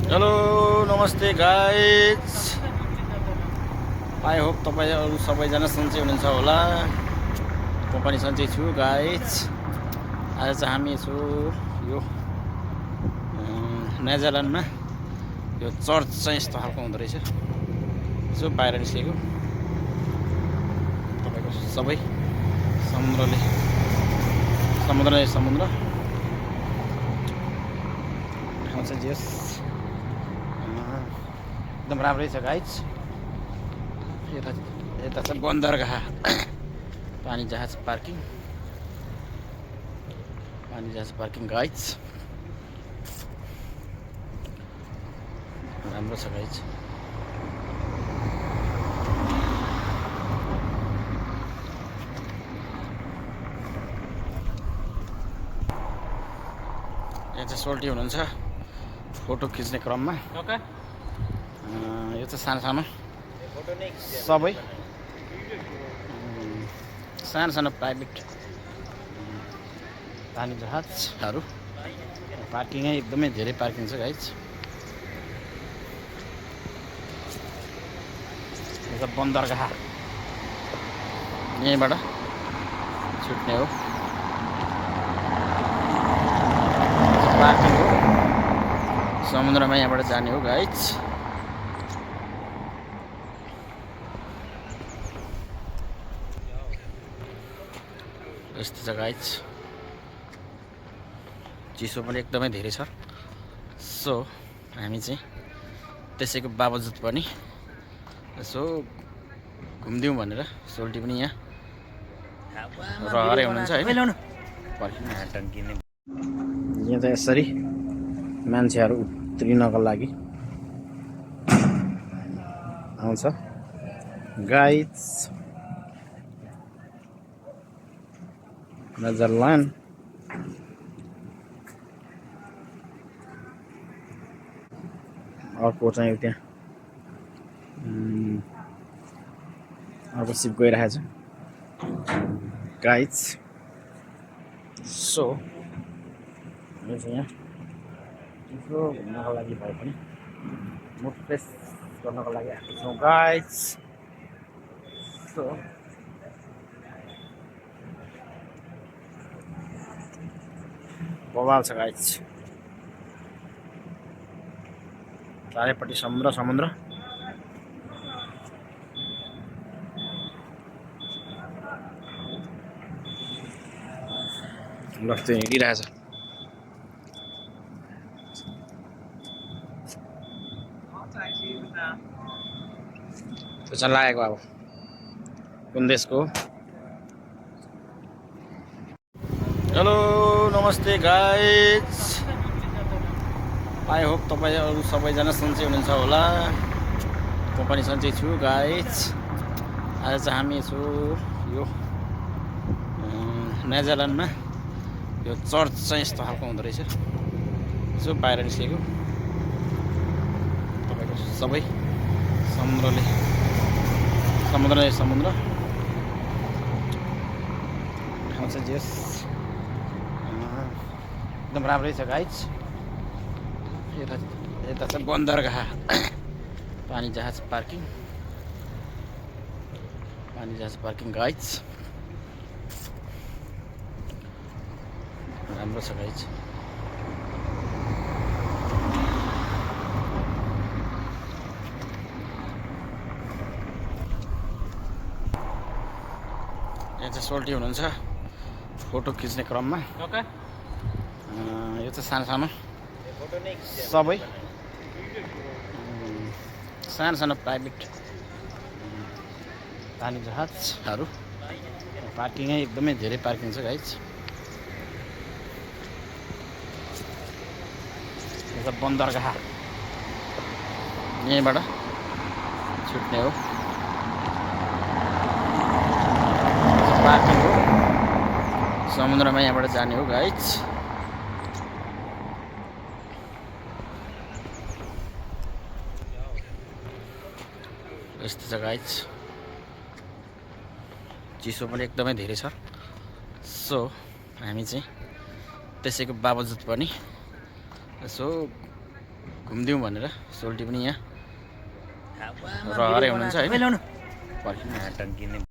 Hello नमस्ते guys. I hope तपाईँहरू सबैजना सन्चै हुनुहुन्छ होला। म पनि सन्चै छु गाइज। आज चाहिँ हामी छु यो नेदरल्यान्डमा। यो चर्च चाहिँ यस्तो खालको हुँदो रहेछ। यसो बाहिर निस्केको तपाईँको सबै समुद्र ठाउँ चाहिँ जस एकदम राम्रै छ गाइज। यता चाहिँ बन्दरगाह पानी जहाज पार्किङ गाइज। राम्रो छ गाइज। यहाँ चाहिँ सोल्टी हुनुहुन्छ फोटो खिच्ने क्रममा। यो चाहिँ सानो सबै सानो प्राइभेट पानी जहाजहरू। पार्किङै एकदमै धेरै पार्किङ छ गाइज। यो चाहिँ बन्दरगाह यहीँबाट छुट्ने हो। पार्किङ हो समुद्रमा, यहाँबाट जाने हो गाइज। यस्तो छ गाइज। चिसो पनि एकदमै धेरै छ। सो हामी चाहिँ त्यसैको बावजुद पनि यसो घुमिदिउँ भनेर सोल्टी पनि यहाँ रहरै हुनुहुन्छ होइन। यहाँ चाहिँ यसरी मान्छेहरू उत्रिनको लागि आउँछ गाइज। नेदरल्यान्ड अर्को चाहिँ त्यहाँ अर्को सिप गइरहेछ गाइज। सो यो चाहिँ यहाँ यसो घुम्नको लागि भए पनि मुड फ्रेस गर्नको लागि आएको छौँ गाइज। सो बवाल छ गाइज। चारैपट्टि समुद्र ल त्यो हिँडिरहेछ। त्यो चाहिँ लागेको अब कुन देशको। हेलो नमस्ते गाइज। आई होप तपाईँहरू सबैजना सन्चै हुनुहुन्छ होला। म पनि सन्चै छु गाइज। आज चाहिँ हामी छु यो नेदरल्यान्डमा। यो चर्च चाहिँ यस्तो खालको हुँदो रहेछ। यसो बाहिर निस्केको तपाईँको सबै समुद्र ठाउँ चाहिँ जस एकदम राम्रै छ गाइज। यता चाहिँ बन्दरगाह पानी जहाज पार्किङ गाइज। राम्रो छ गाइज। यहाँ चाहिँ सोल्टी हुनुहुन्छ फोटो खिच्ने क्रममा। यो चाहिँ सानो सबै सानो प्राइभेट पानी जहाजहरू। पार्किङै एकदमै धेरै पार्किङ छ गाइज। यो चाहिँ बन्दरगाह यहीँबाट छुट्ने हो। पार्किङ हो समुद्रमा, यहाँबाट जाने हो गाइज। यस्तो छ गाइज। चिसो पनि एकदमै धेरै छ। सो हामी चाहिँ त्यसैको बावजुद पनि यसो घुमिदिउँ भनेर सोल्टी पनि यहाँ रहरै हुनुहुन्छ होइन पर्खिनु